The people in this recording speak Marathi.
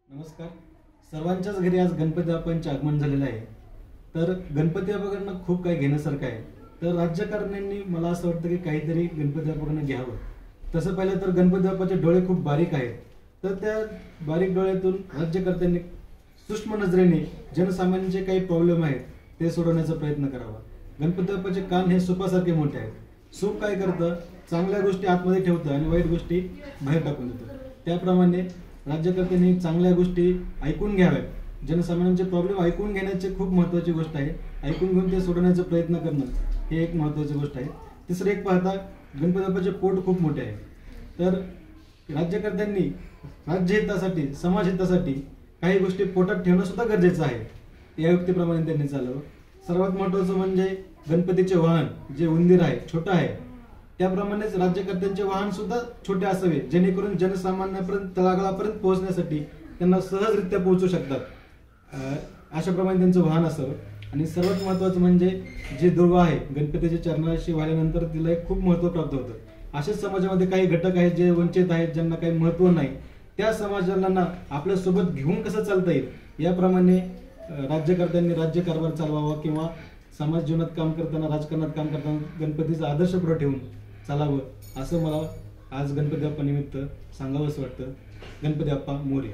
नमस्कार. सर्वांच्याच घरी आज गणपती बाप्पांचे आगमन झालेलं आहे. तर गणपती बाप्पांना खूप काही घेण्यासारखं आहे. तर राज्यकारण्यांनी मला असं वाटतं की काहीतरी गणपती बाप्पांना घ्यावं. तसं पाहिलं तर गणपती बाप्पाचे डोळे खूप बारीक आहेत. तर त्या बारीक डोळ्यातून राज्यकर्त्यांनी सूक्ष्म नजरेने जनसामान्यांचे काही प्रॉब्लेम आहेत ते सोडवण्याचा प्रयत्न करावा. गणपती बाप्पाचे कान हे सुपासारखे मोठे आहेत. सूप काय करतं, चांगल्या गोष्टी आतमध्ये ठेवतं आणि वाईट गोष्टी बाहेर टाकून देतं. त्याप्रमाणे राज्यकर्त्यांनी चांगल्या गोष्टी ऐकून घ्याव्यात. जनसामान्यांचे प्रॉब्लेम ऐकून घेण्याची खूप महत्त्वाची गोष्ट आहे. ऐकून घेऊन ते सोडवण्याचा प्रयत्न करणं हे एक महत्त्वाची गोष्ट आहे. तिसरं एक पाहता गणपती बाप्पाचे पोट खूप मोठे आहे. तर राज्यकर्त्यांनी राज्यहितासाठी समाजहितासाठी काही गोष्टी पोटात ठेवणं सुद्धा गरजेचं आहे. या युक्तीप्रमाणे त्यांनी चालवं. सर्वात महत्त्वाचं म्हणजे गणपतीचे वाहन जे उंदीर आहे, छोटं आहे, त्याप्रमाणेच राज्यकर्त्यांचे वाहन सुद्धा छोटे असावे, जेणेकरून जनसामान्यापर्यंत तळागाळापर्यंत पोहोचण्यासाठी त्यांना सहजरित्या पोहोचू शकतात. अशाप्रमाणे त्यांचं वाहन असावं. आणि सर्वात महत्त्वाचं म्हणजे जे दुर्वा आहे गणपतीच्या चरणाशी वाहिल्यानंतर तिला एक खूप महत्त्व प्राप्त होतं. अशाच समाजामध्ये काही घटक आहेत जे वंचित आहेत, ज्यांना काही महत्त्व नाही. त्या समाजाला आपल्यासोबत घेऊन कसं चालता येईल याप्रमाणे राज्यकर्त्यांनी राज्यकारभार चालवावा किंवा समाज जीवनात काम करताना, राजकारणात काम करताना गणपतीचा आदर्श पुढे ठेवून चालावं असं मला आज गणपती बाप्पा निमित्त सांगावंसं वाटतं. गणपती बाप्पा मोरया.